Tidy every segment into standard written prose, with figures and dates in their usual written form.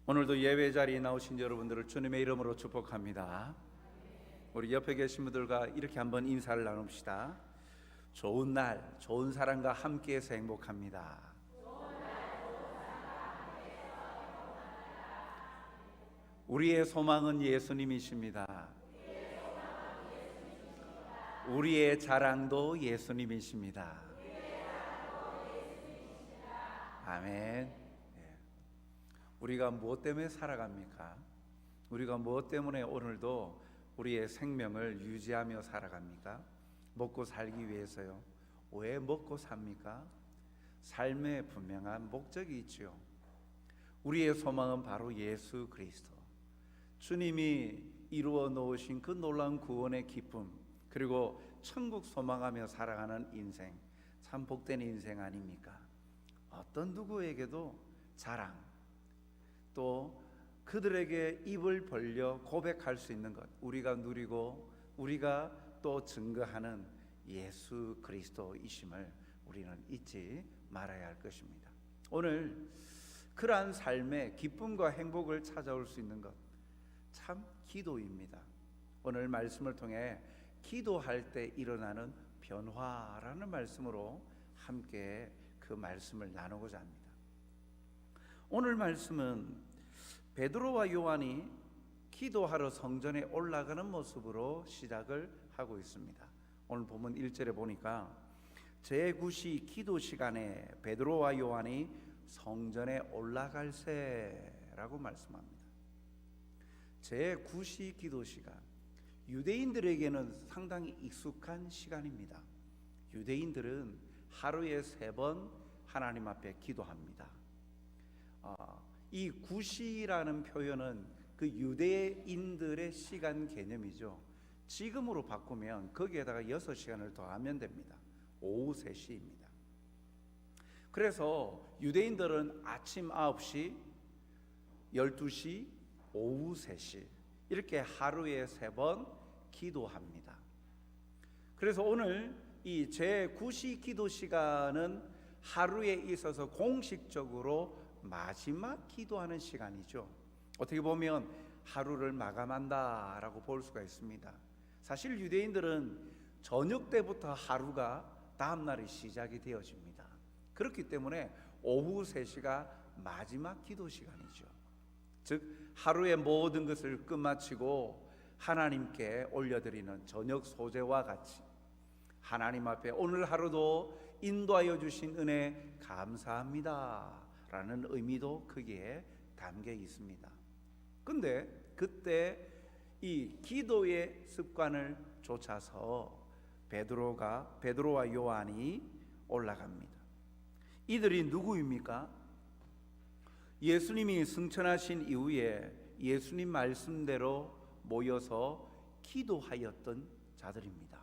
오늘도 예배 자리에 나오신 여러분들을 주님의 이름으로 축복합니다. 우리 옆에 계신 분들과 이렇게 한번 인사를 나눕시다. 좋은 날, 좋은 사람과 함께해서 행복합니다. 우리의 소망은 예수님이십니다. 우리의 자랑도 예수님이십니다. 아멘. 우리가 무엇 때문에 살아갑니까? 우리가 무엇 때문에 오늘도 우리의 생명을 유지하며 살아갑니까? 먹고 살기 위해서요. 왜 먹고 삽니까? 삶에 분명한 목적이 있지요. 우리의 소망은 바로 예수 그리스도, 주님이 이루어 놓으신 그 놀라운 구원의 기쁨, 그리고 천국 소망하며 살아가는 인생, 참 복된 인생 아닙니까? 어떤 누구에게도 자랑, 또 그들에게 입을 벌려 고백할 수 있는 것, 우리가 누리고 우리가 또 증거하는 예수 그리스도이심을 우리는 잊지 말아야 할 것입니다. 오늘 그러한 삶의 기쁨과 행복을 찾아올 수 있는 것, 참 기도입니다. 오늘 말씀을 통해 기도할 때 일어나는 변화라는 말씀으로 함께 그 말씀을 나누고자 합니다. 오늘 말씀은 베드로와 요한이 기도하러 성전에 올라가는 모습으로 시작을 하고 있습니다. 오늘 본문 1절에 보니까 제9시 기도 시간에 베드로와 요한이 성전에 올라갈새라고 말씀합니다. 제9시 기도 시간, 유대인들에게는 상당히 익숙한 시간입니다. 유대인들은 하루에 3번 하나님 앞에 기도합니다. 이 9시라는 표현은 그 유대인들의 시간 개념이죠. 지금으로 바꾸면 거기에다가 6시간을 더하면 됩니다. 오후 3시입니다. 그래서 유대인들은 아침 9시, 12시, 오후 3시 이렇게 하루에 3번 기도합니다. 그래서 오늘 이 제9시 기도 시간은 하루에 있어서 공식적으로 마지막 기도하는 시간이죠. 어떻게 보면 하루를 마감한다라고 볼 수가 있습니다. 사실 유대인들은 저녁 때부터 하루가 다음 날이 시작이 되어집니다. 그렇기 때문에 오후 3시가 마지막 기도 시간이죠. 즉 하루의 모든 것을 끝마치고 하나님께 올려드리는 저녁 소제와 같이 하나님 앞에 오늘 하루도 인도하여 주신 은혜 감사합니다 라는 의미도 거기에 담겨 있습니다. 근데 그때 이 기도의 습관을 쫓아서 베드로와 요한이 올라갑니다. 이들이 누구입니까? 예수님이 승천하신 이후에 예수님 말씀대로 모여서 기도하였던 자들입니다.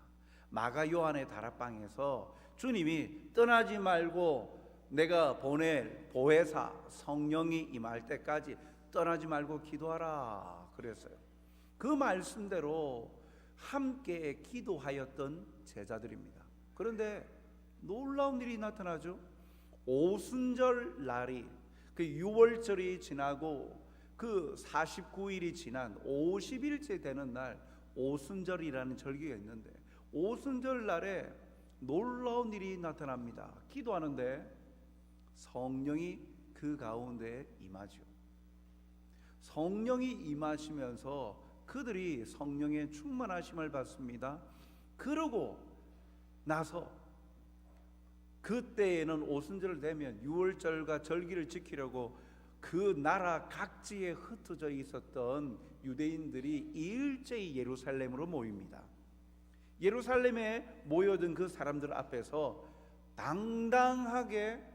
마가 요한의 다락방에서 주님이 떠나지 말고 내가 보낼 보혜사 성령이 임할 때까지 떠나지 말고 기도하라 그랬어요. 그 말씀대로 함께 기도하였던 제자들입니다. 그런데 놀라운 일이 나타나죠. 오순절 날이 그 6월절이 지나고 그 49일이 지난 50일째 되는 날 오순절이라는 절기가 있는데 오순절 날에 놀라운 일이 나타납니다. 기도하는데 성령이 그 가운데 임하죠. 성령이 임하시면서 그들이 성령의 충만하심을 받습니다. 그러고 나서 그때에는 오순절 되면 6월절과 절기를 지키려고 그 나라 각지에 흩어져 있었던 유대인들이 일제히 예루살렘으로 모입니다. 예루살렘에 모여든 그 사람들 앞에서 당당하게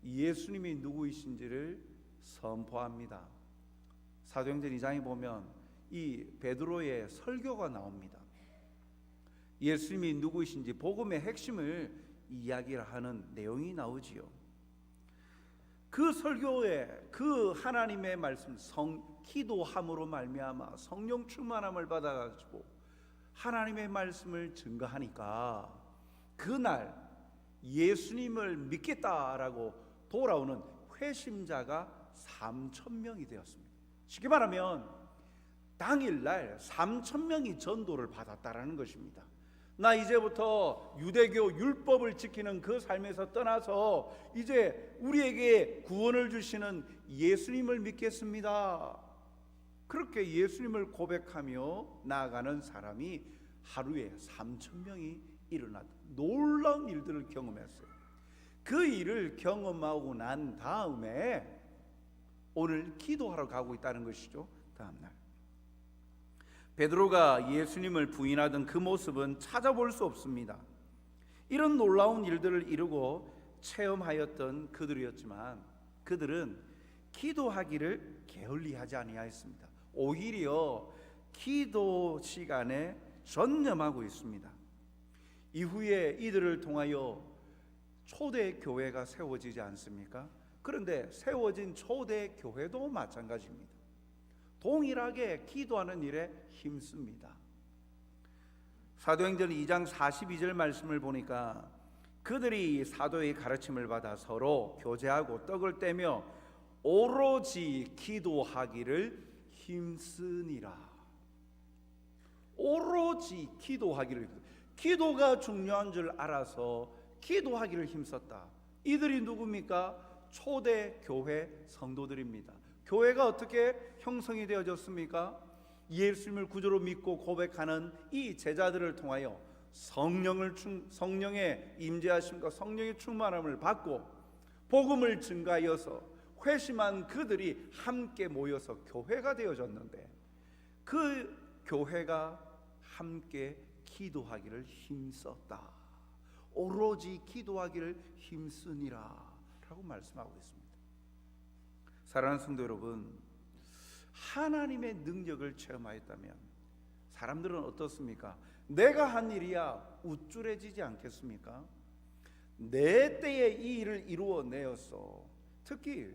예수님이 누구이신지를 선포합니다. 사도행전 2장에 보면 이 베드로의 설교가 나옵니다. 예수님이 누구이신지 복음의 핵심을 이야기하는 내용이 나오지요. 그 설교에 그 하나님의 말씀 기도함으로 말미암아 성령 충만함을 받아가지고 하나님의 말씀을 증거하니까 그날 예수님을 믿겠다라고 돌아오는 회심자가 3,000명이 되었습니다. 쉽게 말하면 당일날 3,000명이 전도를 받았다라는 것입니다. 나 이제부터 유대교 율법을 지키는 그 삶에서 떠나서 이제 우리에게 구원을 주시는 예수님을 믿겠습니다. 그렇게 예수님을 고백하며 나아가는 사람이 하루에 3,000명이 일어났다. 놀라운 일들을 경험했어요. 그 일을 경험하고 난 다음에 오늘 기도하러 가고 있다는 것이죠. 다음날 베드로가 예수님을 부인하던 그 모습은 찾아볼 수 없습니다. 이런 놀라운 일들을 이루고 체험하였던 그들이었지만 그들은 기도하기를 게을리하지 아니하였습니다. 오히려 기도 시간에 전념하고 있습니다. 이후에 이들을 통하여 초대 교회가 세워지지 않습니까? 그런데 세워진 초대 교회도 마찬가지입니다. 동일하게 기도하는 일에 힘씁니다. 사도행전 2장 42절 말씀을 보니까 그들이 사도의 가르침을 받아 서로 교제하고 떡을 떼며 오로지 기도하기를 힘쓰니라. 오로지 기도하기를, 기도가 중요한 줄 알아서 기도하기를 힘썼다. 이들이 누굽니까? 초대 교회 성도들입니다. 교회가 어떻게 형성이 되어졌습니까? 예수님을 구주로 믿고 고백하는 이 제자들을 통하여 성령의 임재하심과 성령의 충만함을 받고 복음을 증가하여서 회심한 그들이 함께 모여서 교회가 되어졌는데 그 교회가 함께 기도하기를 힘썼다. 오로지 기도하기를 힘쓰니라 라고 말씀하고 있습니다. 사랑하는 성도 여러분, 하나님의 능력을 체험하였다면 사람들은 어떻습니까? 내가 한 일이야 우쭐해지지 않겠습니까? 내 때에 이 일을 이루어내었어. 특히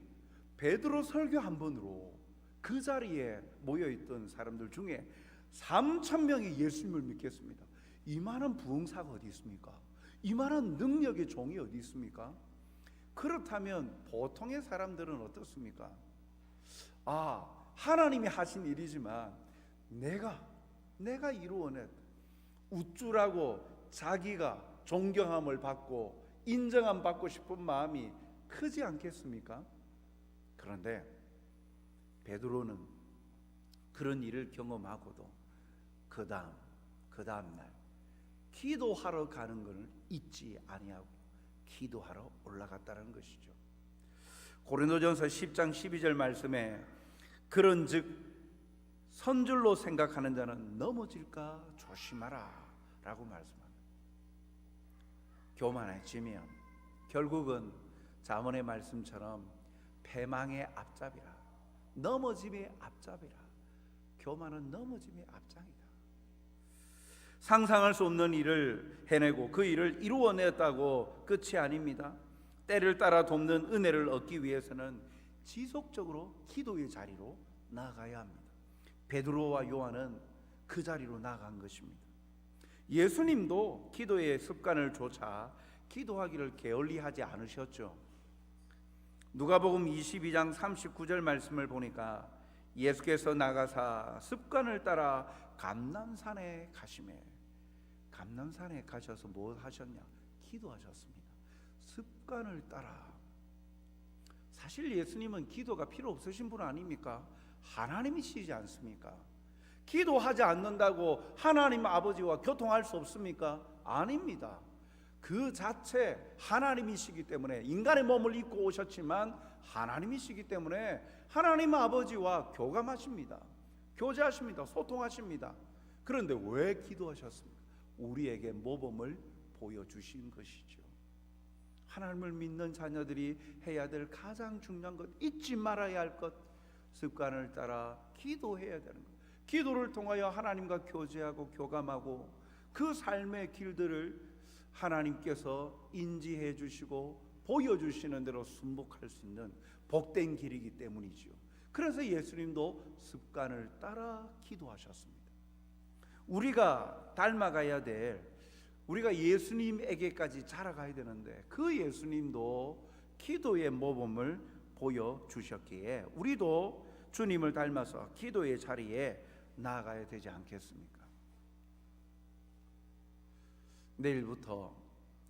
베드로 설교 한 번으로 그 자리에 모여있던 사람들 중에 3,000명이 예수님을 믿겠습니다. 이만한 부흥사가 어디 있습니까? 이만한 능력의 종이 어디 있습니까? 그렇다면 보통의 사람들은 어떻습니까? 하나님이 하신 일이지만 내가 이루어낸, 우쭐하고 자기가 존경함을 받고 인정함 받고 싶은 마음이 크지 않겠습니까? 그런데 베드로는 그런 일을 경험하고도 그 다음 날 기도하러 가는 것을 잊지 아니하고 기도하러 올라갔다는 것이죠. 고린도전서 10장 12절 말씀에 그런즉 선줄로 생각하는 자는 넘어질까 조심하라 라고 말씀합니다. 교만해지면 결국은 잠언의 말씀처럼 패망의 앞잡이라, 넘어짐의 앞잡이라. 교만은 넘어짐의 앞장이다. 상상할 수 없는 일을 해내고 그 일을 이루어냈다고 끝이 아닙니다. 때를 따라 돕는 은혜를 얻기 위해서는 지속적으로 기도의 자리로 나아가야 합니다. 베드로와 요한은 그 자리로 나아간 것입니다. 예수님도 기도의 습관을 조차 기도하기를 게을리하지 않으셨죠. 누가복음 22장 39절 말씀을 보니까 예수께서 나가사 습관을 따라 감람산에 가시매. 감람산에 가셔서 뭐 하셨냐? 기도하셨습니다. 습관을 따라. 사실 예수님은 기도가 필요 없으신 분 아닙니까? 하나님이시지 않습니까? 기도하지 않는다고 하나님 아버지와 교통할 수 없습니까? 아닙니다. 그 자체 하나님이시기 때문에 인간의 몸을 입고 오셨지만 하나님이시기 때문에 하나님 아버지와 교감하십니다. 교제하십니다. 소통하십니다. 그런데 왜 기도하셨습니까? 우리에게 모범을 보여주신 것이죠. 하나님을 믿는 자녀들이 해야 될 가장 중요한 것, 잊지 말아야 할 것, 습관을 따라 기도해야 되는 것. 기도를 통하여 하나님과 교제하고 교감하고 그 삶의 길들을 하나님께서 인지해 주시고 보여주시는 대로 순복할 수 있는 복된 길이기 때문이죠. 그래서 예수님도 습관을 따라 기도하셨습니다. 우리가 닮아가야 될, 우리가 예수님에게까지 자라가야 되는데 그 예수님도 기도의 모범을 보여주셨기에 우리도 주님을 닮아서 기도의 자리에 나아가야 되지 않겠습니까? 내일부터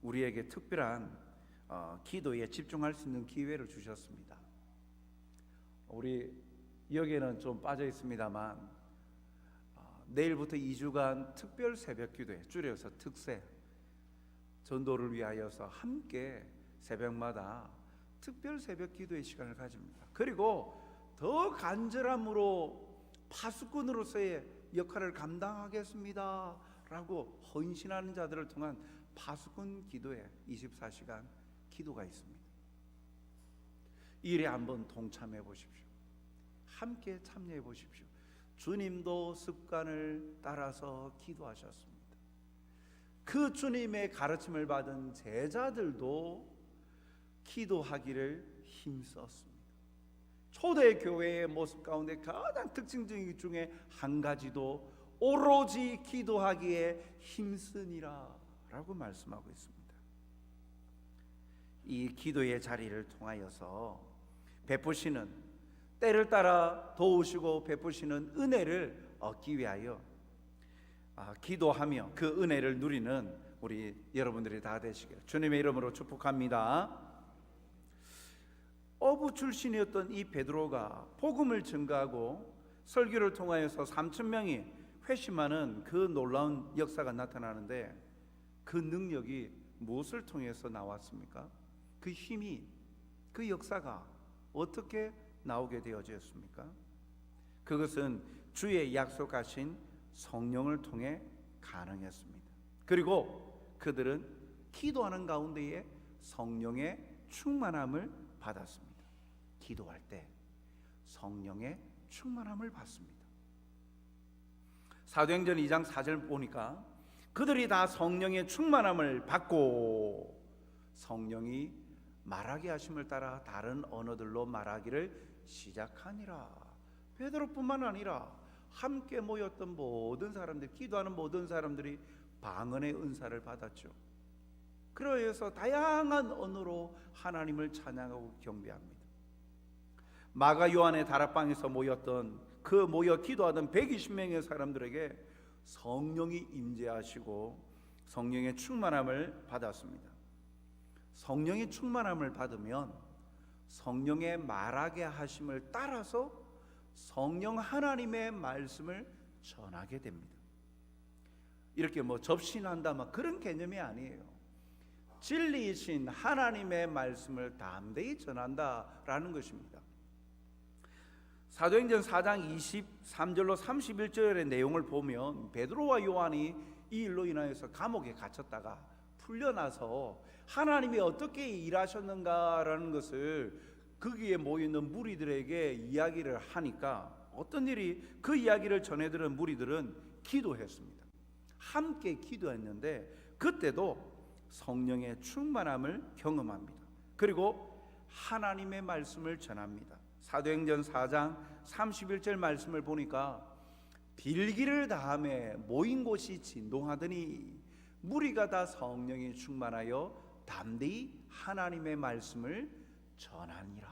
우리에게 특별한 기도에 집중할 수 있는 기회를 주셨습니다. 우리 여기에는 좀 빠져 있습니다만 내일부터 2주간 특별 새벽 기도회, 줄여서 특새, 전도를 위하여서 함께 새벽마다 특별 새벽 기도의 시간을 가집니다. 그리고 더 간절함으로 파수꾼으로서의 역할을 감당하겠습니다 라고 헌신하는 자들을 통한 파수꾼 기도회 24시간 기도가 있습니다. 이 일에 한번 동참해 보십시오. 함께 참여해 보십시오. 주님도 습관을 따라서 기도하셨습니다. 그 주님의 가르침을 받은 제자들도 기도하기를 힘썼습니다. 초대교회의 모습 가운데 가장 특징적인 중에 한 가지도 오로지 기도하기에 힘쓰니라 라고 말씀하고 있습니다. 이 기도의 자리를 통하여서 베푸시는, 때를 따라 도우시고 베푸시는 은혜를 얻기 위하여 기도하며 그 은혜를 누리는 우리 여러분들이 다 되시길 주님의 이름으로 축복합니다. 어부 출신이었던 이 베드로가 복음을 증거하고 설교를 통하여서 3,000명이 회심하는 그 놀라운 역사가 나타나는데, 그 능력이 무엇을 통해서 나왔습니까? 그 힘이, 그 역사가 어떻게 나오게 되어졌습니까? 그것은 주의 약속하신 성령을 통해 가능했습니다. 그리고 그들은 기도하는 가운데에 성령의 충만함을 받았습니다. 기도할 때 성령의 충만함을 받습니다. 사도행전 2장 4절 보니까 그들이 다 성령의 충만함을 받고 성령이 말하게 하심을 따라 다른 언어들로 말하기를 시작하니라. 베드로뿐만 아니라 함께 모였던 모든 사람들, 기도하는 모든 사람들이 방언의 은사를 받았죠. 그러해서 다양한 언어로 하나님을 찬양하고 경배합니다. 마가 요한의 다락방에서 모였던 그 모여 기도하던 120명의 사람들에게 성령이 임재하시고 성령의 충만함을 받았습니다. 성령의 충만함을 받으면 성령의 말하게 하심을 따라서 성령 하나님의 말씀을 전하게 됩니다. 이렇게 접신한다 막 그런 개념이 아니에요. 진리이신 하나님의 말씀을 담대히 전한다라는 것입니다. 사도행전 4장 23절로 31절의 내용을 보면 베드로와 요한이 이 일로 인하여서 감옥에 갇혔다가 풀려나서 하나님이 어떻게 일하셨는가라는 것을 거기에 모여있는 무리들에게 이야기를 하니까 어떤 일이, 그 이야기를 전해들은 무리들은 기도했습니다. 함께 기도했는데 그때도 성령의 충만함을 경험합니다. 그리고 하나님의 말씀을 전합니다. 사도행전 4장 31절 말씀을 보니까 빌기를 다함에 모인 곳이 진동하더니 무리가 다 성령이 충만하여 담대히 하나님의 말씀을 전하니라.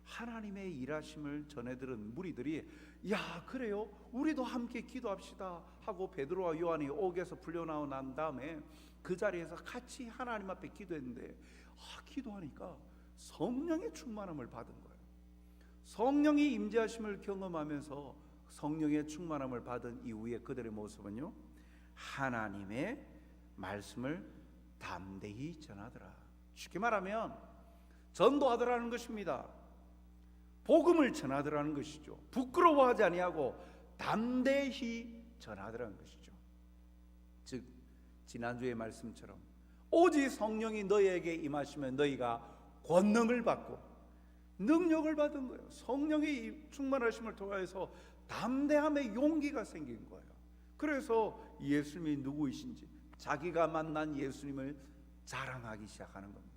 하나님의 일하심을 전해들은 무리들이 야 그래요? 우리도 함께 기도합시다 하고 베드로와 요한이 옥에서 풀려나온 난 다음에 그 자리에서 같이 하나님 앞에 기도했는데 기도하니까 성령의 충만함을 받은 거예요. 성령이 임재하심을 경험하면서 성령의 충만함을 받은 이후에 그들의 모습은요, 하나님의 말씀을 담대히 전하더라. 쉽게 말하면 전도하더라는 것입니다. 복음을 전하더라는 것이죠. 부끄러워하지 아니하고 담대히 전하더라는 것이죠. 즉 지난주의 말씀처럼 오직 성령이 너희에게 임하시면 너희가 권능을 받고 능력을 받은 거예요. 성령의 충만하심을 통해서 담대함의 용기가 생긴 거예요. 그래서 예수님이 누구이신지 자기가 만난 예수님을 자랑하기 시작하는 겁니다.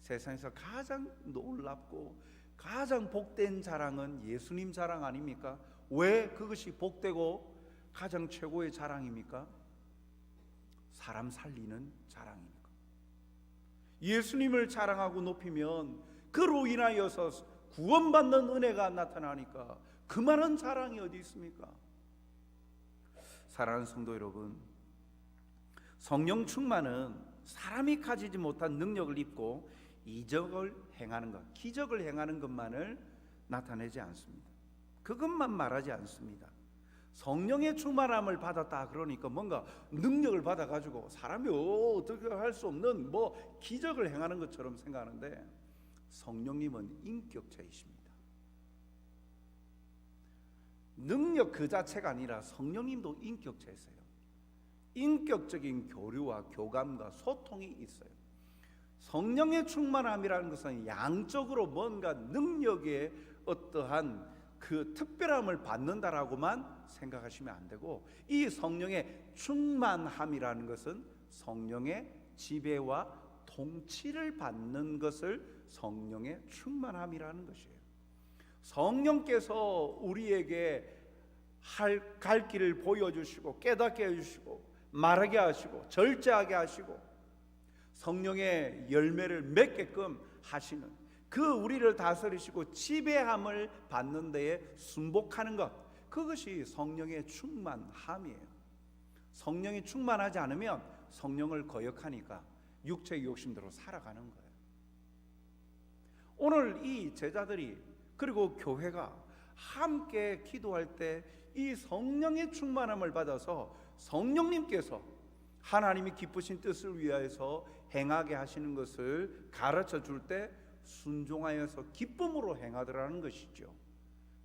세상에서 가장 놀랍고 가장 복된 자랑은 예수님 자랑 아닙니까? 왜 그것이 복되고 가장 최고의 자랑입니까? 사람 살리는 자랑입니까? 예수님을 자랑하고 높이면 그로 인하여서 구원받는 은혜가 나타나니까 그만한 자랑이 어디 있습니까? 사랑하는 성도 여러분, 성령 충만은 사람이 가지지 못한 능력을 입고 이적을 행하는 것, 기적을 행하는 것만을 나타내지 않습니다. 그것만 말하지 않습니다. 성령의 충만함을 받았다 그러니까 뭔가 능력을 받아가지고 사람이 어떻게 할 수 없는 뭐 기적을 행하는 것처럼 생각하는데, 성령님은 인격체이십니다. 능력 그 자체가 아니라 성령님도 인격체세요. 인격적인 교류와 교감과 소통이 있어요. 성령의 충만함이라는 것은 양적으로 뭔가 능력의 어떠한 그 특별함을 받는다라고만 생각하시면 안 되고, 이 성령의 충만함이라는 것은 성령의 지배와 통치를 받는 것을 성령의 충만함이라는 것이에요. 성령께서 우리에게 갈 길을 보여주시고 깨닫게 해주시고 말하게 하시고 절제하게 하시고 성령의 열매를 맺게끔 하시는, 그 우리를 다스리시고 지배함을 받는 데에 순복하는 것, 그것이 성령의 충만함이에요. 성령이 충만하지 않으면 성령을 거역하니까 육체의 욕심대로 살아가는 거예요. 오늘 이 제자들이 그리고 교회가 함께 기도할 때 이 성령의 충만함을 받아서 성령님께서 하나님이 기쁘신 뜻을 위하여서 행하게 하시는 것을 가르쳐 줄 때 순종하여서 기쁨으로 행하더라는 것이죠.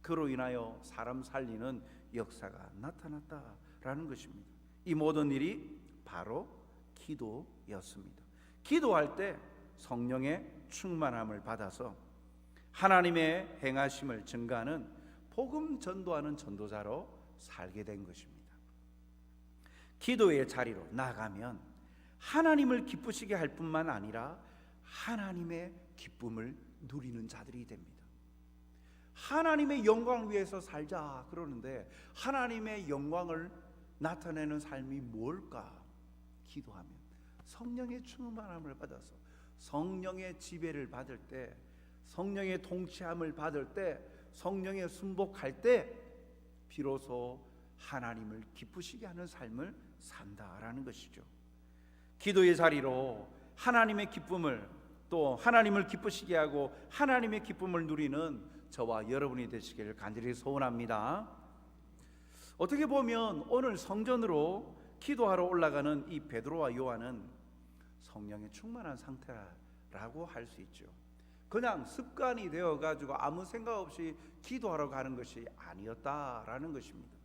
그로 인하여 사람 살리는 역사가 나타났다라는 것입니다. 이 모든 일이 바로 기도였습니다. 기도할 때 성령의 충만함을 받아서 하나님의 행하심을 증가하는 복음 전도하는 전도자로 살게 된 것입니다. 기도의 자리로 나가면 하나님을 기쁘시게 할 뿐만 아니라 하나님의 기쁨을 누리는 자들이 됩니다. 하나님의 영광을 위해서 살자 그러는데 하나님의 영광을 나타내는 삶이 뭘까? 기도하면 성령의 충만함을 받아서 성령의 지배를 받을 때, 성령의 통치함을 받을 때, 성령의 순복할 때 비로소 하나님을 기쁘시게 하는 삶을 산다라는 것이죠. 기도의 자리로 하나님의 기쁨을, 또 하나님을 기쁘시게 하고 하나님의 기쁨을 누리는 저와 여러분이 되시기를 간절히 소원합니다. 어떻게 보면 오늘 성전으로 기도하러 올라가는 이 베드로와 요한은 성령의 충만한 상태라고 할 수 있죠. 그냥 습관이 되어가지고 아무 생각 없이 기도하러 가는 것이 아니었다라는 것입니다.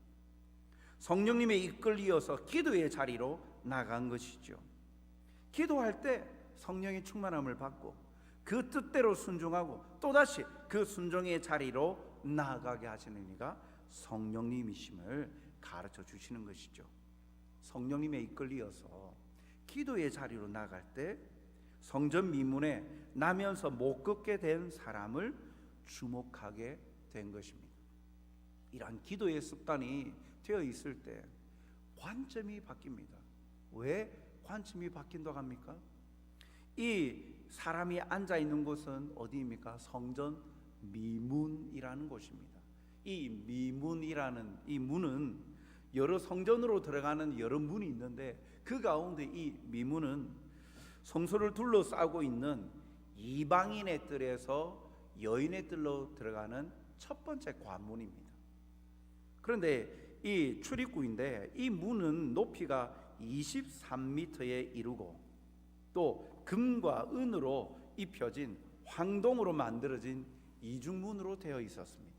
성령님의 이끌리어서 기도의 자리로 나간 것이죠. 기도할 때 성령의 충만함을 받고 그 뜻대로 순종하고 또다시 그 순종의 자리로 나아가게 하시는 이가 성령님이심을 가르쳐 주시는 것이죠. 성령님의 이끌리어서 기도의 자리로 나갈 때 성전 미문에 나면서 못 걷게 된 사람을 주목하게 된 것입니다. 이러한 기도의 습관이 되어 있을 때 관점이 바뀝니다. 왜 관점이 바뀐다고 합니까? 이 사람이 앉아 있는 곳은 어디입니까? 성전 미문이라는 곳입니다. 이 미문이라는 이 문은 여러 성전으로 들어가는 여러 문이 있는데 그 가운데 이 미문은 성소를 둘러싸고 있는 이방인의 뜰에서 여인의 뜰로 들어가는 첫 번째 관문입니다. 그런데 이 출입구인데 이 문은 높이가 23m에 이르고 또 금과 은으로 입혀진 황동으로 만들어진 이중문으로 되어 있었습니다.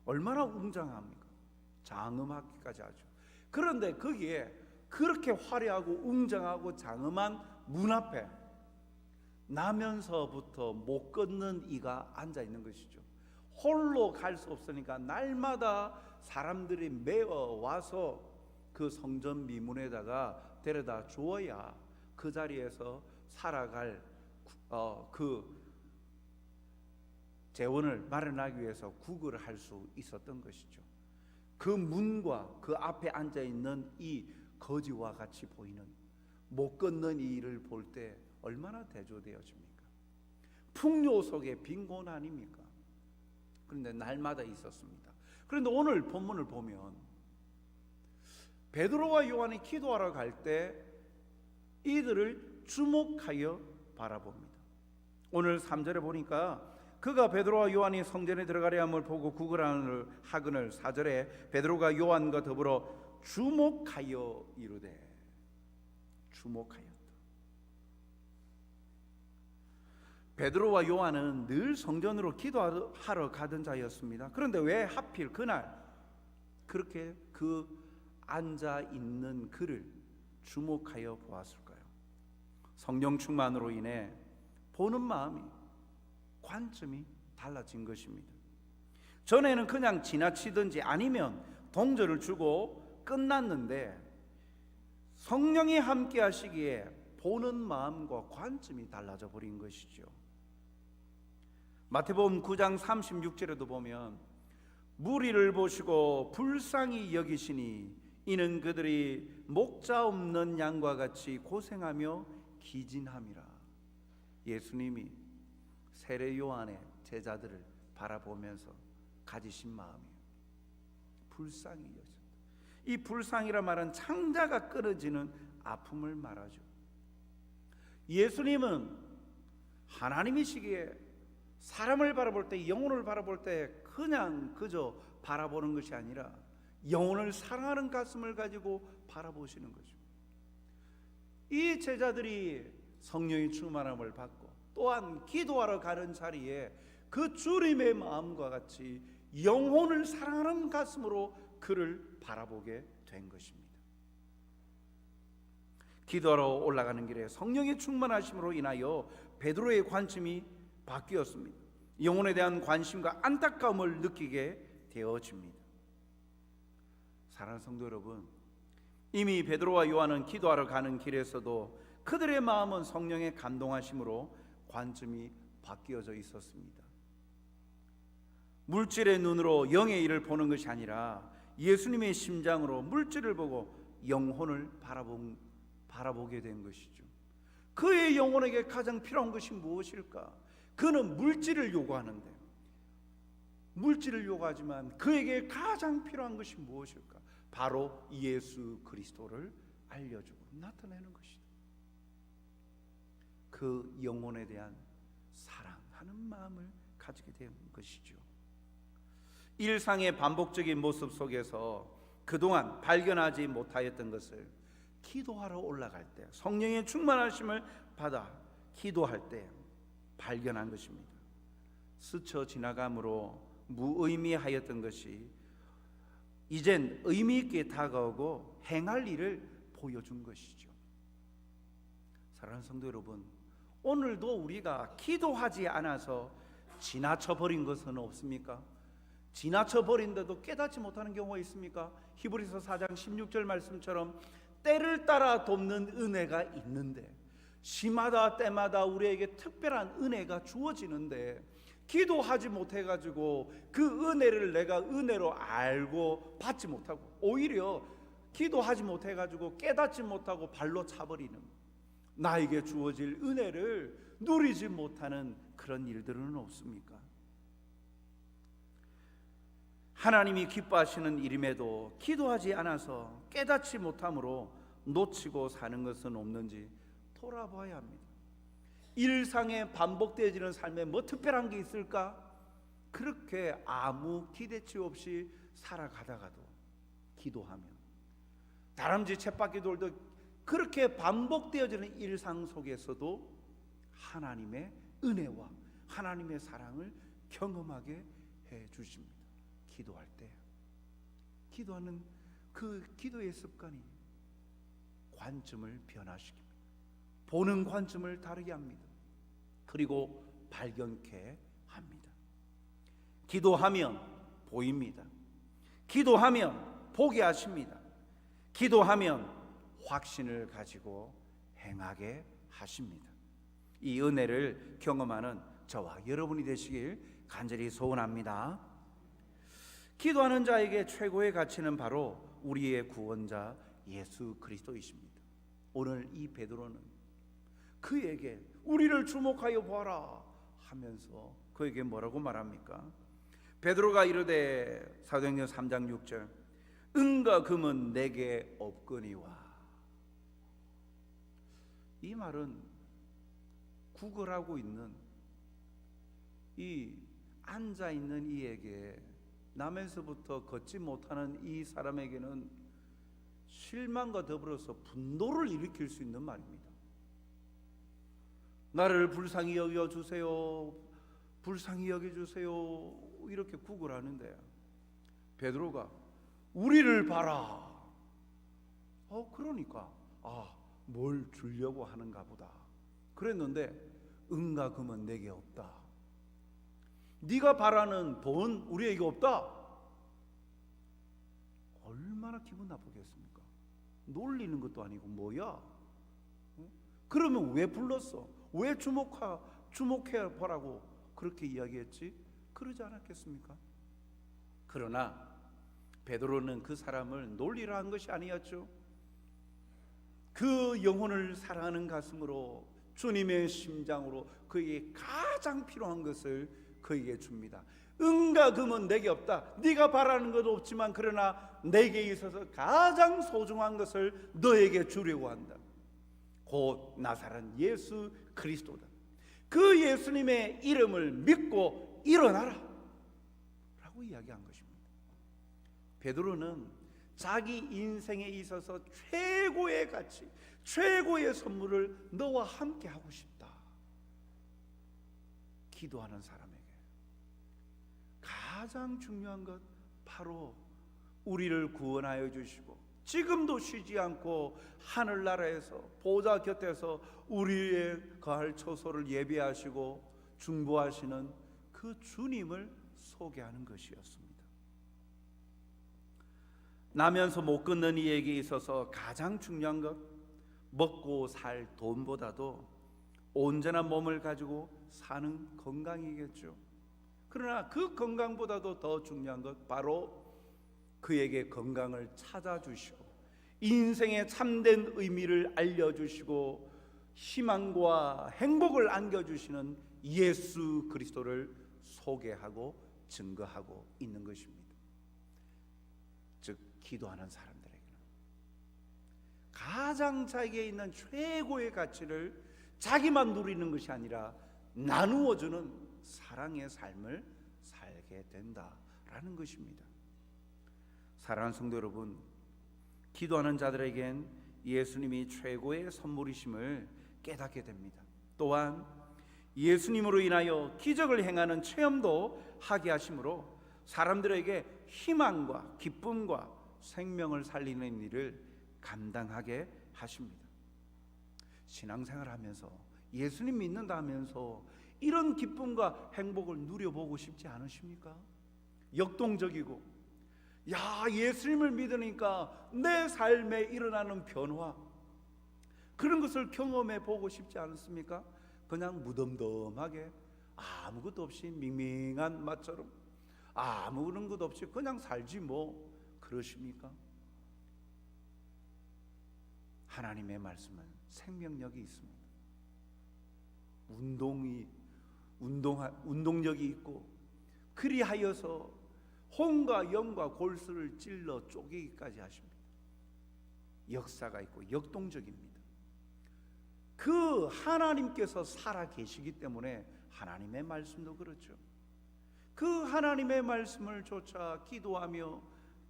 얼마나 웅장합니까? 장엄하기까지 하죠. 그런데 거기에 그렇게 화려하고 웅장하고 장엄한 문 앞에 나면서부터 못 걷는 이가 앉아 있는 것이죠. 홀로 갈 수 없으니까 날마다 사람들이 메어 와서 그 성전 미문에다가 데려다 주어야 그 자리에서 살아갈 그 재원을 마련하기 위해서 구걸을 할 수 있었던 것이죠. 그 문과 그 앞에 앉아 있는 이 거지와 같이 보이는 못 걷는 이 일을 볼 때 얼마나 대조되어집니까? 풍요 속의 빈곤 아닙니까? 그런데 날마다 있었습니다. 그런데 오늘 본문을 보면 베드로와 요한이 기도하러 갈 때 이들을 주목하여 바라봅니다. 오늘 3절에 보니까 그가 베드로와 요한이 성전에 들어가려 함을 보고 구걸하거늘 4절에 베드로가 요한과 더불어 주목하여 이르되, 주목하였다. 베드로와 요한은 늘 성전으로 기도하러 가던 자였습니다. 그런데 왜 하필 그날 그렇게 그 앉아 있는 그를 주목하여 보았을까요? 성령 충만으로 인해 보는 마음이, 관점이 달라진 것입니다. 전에는 그냥 지나치든지 아니면 동전을 주고 끝났는데 성령이 함께 하시기에 보는 마음과 관점이 달라져 버린 것이죠. 마태복음 9장 36절에도 보면 무리를 보시고 불쌍히 여기시니 이는 그들이 목자 없는 양과 같이 고생하며 기진함이라. 예수님이 세례 요한의 제자들을 바라보면서 가지신 마음이에요. 불쌍히 여기셨다. 이 불쌍이라 말은 창자가 끊어지는 아픔을 말하죠. 예수님은 하나님이시기에 사람을 바라볼 때, 영혼을 바라볼 때 그냥 그저 바라보는 것이 아니라 영혼을 사랑하는 가슴을 가지고 바라보시는 거죠. 이 제자들이 성령의 충만함을 받고 또한 기도하러 가는 자리에 그 주님의 마음과 같이 영혼을 사랑하는 가슴으로 그를 바라보게 된 것입니다. 기도하러 올라가는 길에 성령의 충만하심으로 인하여 베드로의 관심이 바뀌었습니다. 영혼에 대한 관심과 안타까움을 느끼게 되어집니다. 사랑하는 성도 여러분, 이미 베드로와 요한은 기도하러 가는 길에서도 그들의 마음은 성령의 감동하심으로 관점이 바뀌어져 있었습니다. 물질의 눈으로 영의 일을 보는 것이 아니라 예수님의 심장으로 물질을 보고 영혼을 바라보게 된 것이죠. 그의 영혼에게 가장 필요한 것이 무엇일까? 그는 물질을 요구하는데, 물질을 요구하지만 그에게 가장 필요한 것이 무엇일까? 바로 예수 그리스도를 알려주고 나타내는 것이다. 그 영혼에 대한 사랑하는 마음을 가지게 된 것이죠. 일상의 반복적인 모습 속에서 그동안 발견하지 못하였던 것을 기도하러 올라갈 때, 성령의 충만하심을 받아 기도할 때 발견한 것입니다. 스쳐 지나감으로 무의미하였던 것이 이젠 의미 있게 다가오고 행할 일을 보여준 것이죠. 사랑하는 성도 여러분, 오늘도 우리가 기도하지 않아서 지나쳐버린 것은 없습니까? 지나쳐버린데도 깨닫지 못하는 경우가 있습니까? 히브리서 4장 16절 말씀처럼 때를 따라 돕는 은혜가 있는데, 시마다 때마다 우리에게 특별한 은혜가 주어지는데 기도하지 못해가지고 그 은혜를 내가 은혜로 알고 받지 못하고, 오히려 기도하지 못해가지고 깨닫지 못하고 발로 차버리는, 나에게 주어질 은혜를 누리지 못하는 그런 일들은 없습니까? 하나님이 기뻐하시는 일임에도 기도하지 않아서 깨닫지 못함으로 놓치고 사는 것은 없는지 돌아봐야 합니다. 일상에 반복되어지는 삶에 뭐 특별한 게 있을까? 그렇게 아무 기대치 없이 살아가다가도 기도하면, 다람쥐 쳇바퀴 돌듯 그렇게 반복되어지는 일상 속에서도 하나님의 은혜와 하나님의 사랑을 경험하게 해 주십니다. 기도할 때, 기도하는 그 기도의 습관이 관점을 변화시킵니다. 보는 관점을 다르게 합니다. 그리고 발견케 합니다. 기도하면 보입니다. 기도하면 보게 하십니다. 기도하면 확신을 가지고 행하게 하십니다. 이 은혜를 경험하는 저와 여러분이 되시길 간절히 소원합니다. 기도하는 자에게 최고의 가치는 바로 우리의 구원자 예수 그리스도이십니다. 오늘 이 베드로는 그에게 우리를 주목하여 보아라 하면서 그에게 뭐라고 말합니까? 베드로가 이르되 사도행전 3장 6절 은과 금은 내게 없거니와. 이 말은 구걸하고 있는 이 앉아있는 이에게, 남에서부터 걷지 못하는 이 사람에게는 실망과 더불어서 분노를 일으킬 수 있는 말입니다. 나를 불쌍히 여겨주세요, 불쌍히 여겨주세요, 이렇게 구걸하는데 베드로가 우리를 봐라. 그러니까 뭘 주려고 하는가 보다 그랬는데 은과 금은 내게 없다. 네가 바라는 돈 우리에게 없다. 얼마나 기분 나쁘겠습니까? 놀리는 것도 아니고 뭐야? 그러면 왜 불렀어? 왜 주목해 보라고 그렇게 이야기했지? 그러지 않았겠습니까? 그러나 베드로는 그 사람을 놀리려 한 것이 아니었죠. 그 영혼을 사랑하는 가슴으로, 주님의 심장으로 그에게 가장 필요한 것을 그에게 줍니다. 은과 금은 내게 없다. 네가 바라는 것도 없지만 그러나 내게 있어서 가장 소중한 것을 너에게 주려고 한다. 곧 나사렛 예수 그리스도다. 그 예수님의 이름을 믿고 일어나라 라고 이야기한 것입니다. 베드로는 자기 인생에 있어서 최고의 가치, 최고의 선물을 너와 함께 하고 싶다. 기도하는 사람에게 가장 중요한 것 바로 우리를 구원하여 주시고 지금도 쉬지 않고 하늘나라에서 보좌 곁에서 우리의 거할 처소를 예비하시고 중보하시는 그 주님을 소개하는 것이었습니다. 나면서 못 걷는 이에게 있어서 가장 중요한 것, 먹고 살 돈보다도 온전한 몸을 가지고 사는 건강이겠죠. 그러나 그 건강보다도 더 중요한 것 바로 그에게 건강을 찾아주시고 인생의 참된 의미를 알려주시고 희망과 행복을 안겨주시는 예수 그리스도를 소개하고 증거하고 있는 것입니다. 즉 기도하는 사람들에게는 가장 자기에 있는 최고의 가치를 자기만 누리는 것이 아니라 나누어주는 사랑의 삶을 살게 된다라는 것입니다. 사랑하는 성도 여러분, 기도하는 자들에겐 예수님이 최고의 선물이심을 깨닫게 됩니다. 또한 예수님으로 인하여 기적을 행하는 체험도 하게 하심으로 사람들에게 희망과 기쁨과 생명을 살리는 일을 감당하게 하십니다. 신앙생활 하면서 예수님 믿는다 하면서 이런 기쁨과 행복을 누려보고 싶지 않으십니까? 역동적이고 예수님을 믿으니까 내 삶에 일어나는 변화, 그런 것을 경험해 보고 싶지 않습니까? 그냥 무덤덤하게 아무것도 없이 밍밍한 맛처럼 아무런 것 없이 그냥 살지 뭐 그러십니까? 하나님의 말씀은 생명력이 있습니다. 운동력이 있고 그리하여서 혼과 영과 골수를 찔러 쪼개기까지 하십니다. 역사가 있고 역동적입니다. 그 하나님께서 살아 계시기 때문에 하나님의 말씀도 그렇죠. 그 하나님의 말씀을 쫓아 기도하며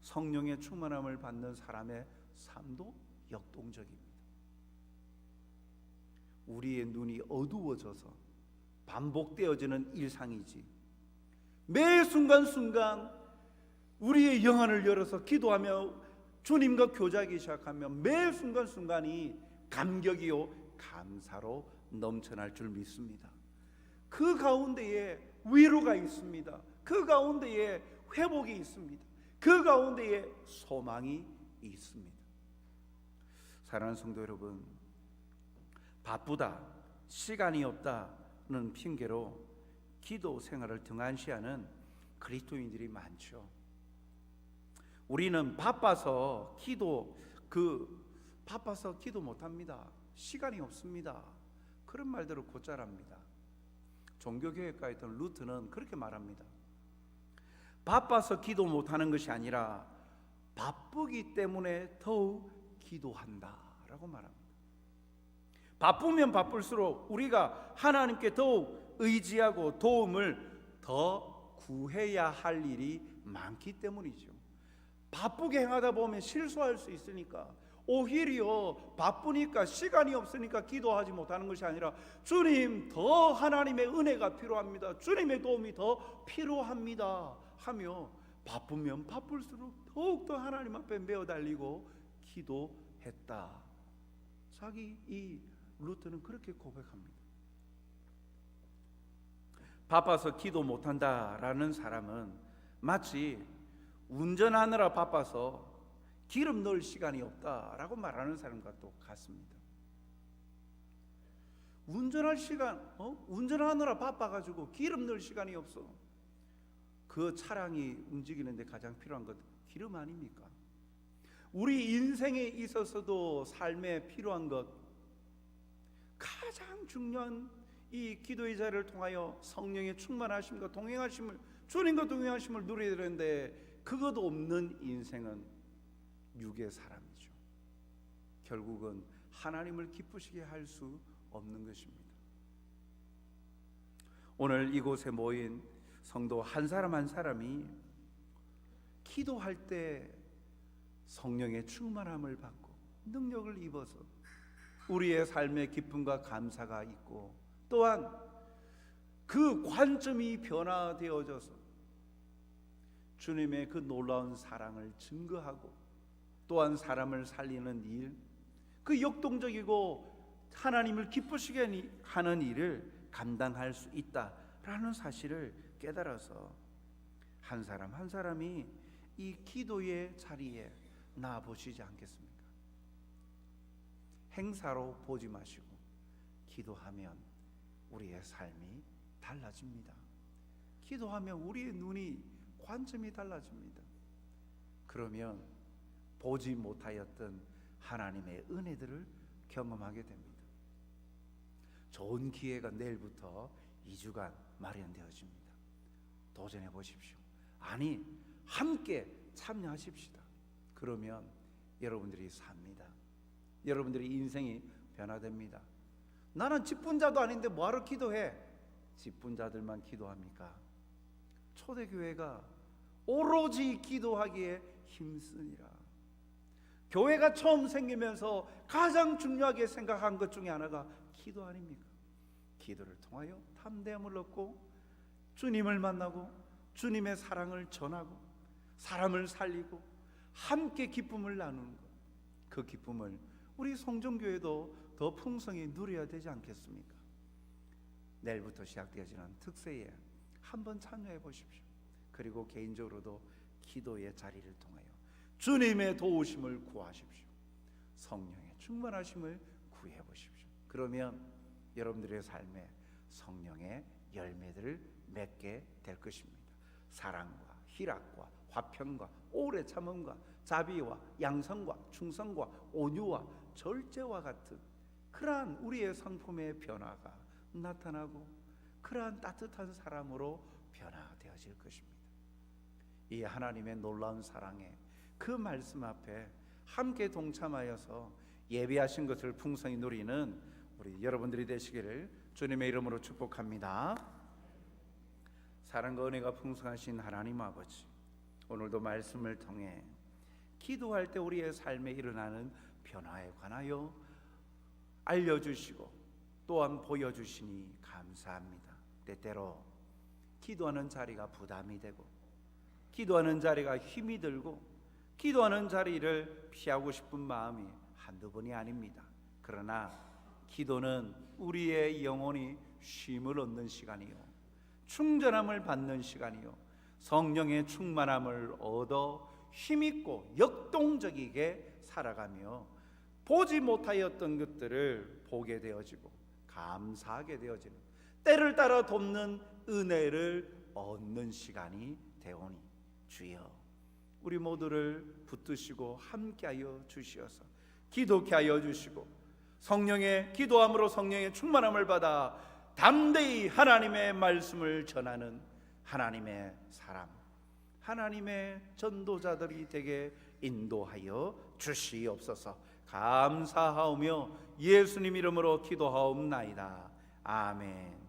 성령의 충만함을 받는 사람의 삶도 역동적입니다. 우리의 눈이 어두워져서 반복되어지는 일상이지, 매 순간순간 우리의 영안을 열어서 기도하며 주님과 교제하기 시작하면 매 순간순간이 감격이요 감사로 넘쳐날 줄 믿습니다. 그 가운데에 위로가 있습니다. 그 가운데에 회복이 있습니다. 그 가운데에 소망이 있습니다. 사랑하는 성도 여러분, 바쁘다, 시간이 없다는 핑계로 기도 생활을 등한시하는 그리스도인들이 많죠. 우리는 바빠서 기도 못합니다. 시간이 없습니다. 그런 말들을 곧잘 합니다. 종교교회가 있던 루트는 그렇게 말합니다. 바빠서 기도 못하는 것이 아니라 바쁘기 때문에 더욱 기도한다 라고 말합니다. 바쁘면 바쁠수록 우리가 하나님께 더욱 의지하고 도움을 더 구해야 할 일이 많기 때문이죠. 바쁘게 행하다 보면 실수할 수 있으니까, 오히려 바쁘니까 시간이 없으니까 기도하지 못하는 것이 아니라 주님, 더 하나님의 은혜가 필요합니다, 주님의 도움이 더 필요합니다 하며 바쁘면 바쁠수록 더욱더 하나님 앞에 메어 달리고 기도했다. 자기 이 루트는 그렇게 고백합니다. 바빠서 기도 못한다라는 사람은 마치 운전하느라 바빠서 기름 넣을 시간이 없다라고 말하는 사람과 똑같습니다. 운전할 시간, 운전하느라 바빠가지고 기름 넣을 시간이 없어. 그 차량이 움직이는데 가장 필요한 것 기름 아닙니까? 우리 인생에 있어서도 삶에 필요한 것, 가장 중요한 이 기도의 자리를 통하여 성령의 충만하심과 동행하심을, 주님과 동행하심을 누려야 되는데 그것도 없는 인생은 육의 사람이죠. 결국은 하나님을 기쁘시게 할 수 없는 것입니다. 오늘 이곳에 모인 성도 한 사람 한 사람이 기도할 때 성령의 충만함을 받고 능력을 입어서 우리의 삶의 기쁨과 감사가 있고, 또한 그 관점이 변화되어져서 주님의 그 놀라운 사랑을 증거하고, 또한 사람을 살리는 일, 그 역동적이고 하나님을 기쁘시게 하는 일을 감당할 수 있다라는 사실을 깨달아서 한 사람 한 사람이 이 기도의 자리에 나아 보시지 않겠습니까? 행사로 보지 마시고 기도하면 우리의 삶이 달라집니다. 기도하면 우리의 눈이, 관점이 달라집니다. 그러면 보지 못하였던 하나님의 은혜들을 경험하게 됩니다. 좋은 기회가 내일부터 2주간 마련되어집니다. 도전해 보십시오. 아니, 함께 참여하십시다. 그러면 여러분들이 삽니다. 여러분들의 인생이 변화됩니다. 나는 직분자도 아닌데 뭐하러 기도해? 직분자들만 기도합니까? 초대교회가 오로지 기도하기에 힘쓰니라. 교회가 처음 생기면서 가장 중요하게 생각한 것 중에 하나가 기도 아닙니까? 기도를 통하여 담대함을 얻고 주님을 만나고 주님의 사랑을 전하고 사람을 살리고 함께 기쁨을 나누는 것, 그 기쁨을 우리 성전교회도 더 풍성히 누려야 되지 않겠습니까? 내일부터 시작되어지는 특세에 한번 참여해 보십시오. 그리고 개인적으로도 기도의 자리를 통하여 주님의 도우심을 구하십시오. 성령의 충만하심을 구해 보십시오. 그러면 여러분들의 삶에 성령의 열매들을 맺게 될 것입니다. 사랑과 희락과 화평과 오래 참음과 자비와 양성과 충성과 온유와 절제와 같은 그러한 우리의 성품의 변화가 나타나고 그러한 따뜻한 사람으로 변화되어질 것입니다. 이 하나님의 놀라운 사랑에 그 말씀 앞에 함께 동참하여서 예비하신 것을 풍성히 누리는 우리 여러분들이 되시기를 주님의 이름으로 축복합니다. 사랑과 은혜가 풍성하신 하나님 아버지, 오늘도 말씀을 통해 기도할 때 우리의 삶에 일어나는 변화에 관하여 알려주시고 또한 보여주시니 감사합니다. 때때로 기도하는 자리가 부담이 되고 기도하는 자리가 힘이 들고 기도하는 자리를 피하고 싶은 마음이 한두 번이 아닙니다. 그러나 기도는 우리의 영혼이 쉼을 얻는 시간이요, 충전함을 받는 시간이요, 성령의 충만함을 얻어 힘있고 역동적이게 살아가며 보지 못하였던 것들을 보게 되어지고 감사하게 되어지는, 때를 따라 돕는 은혜를 얻는 시간이 되오니 주여 우리 모두를 붙드시고 함께하여 주시어서 기도케 하여 주시고 성령의 기도함으로 성령의 충만함을 받아 담대히 하나님의 말씀을 전하는 하나님의 사람, 하나님의 전도자들이 되게 인도하여 주시옵소서. 감사하오며 예수님 이름으로 기도하옵나이다. 아멘.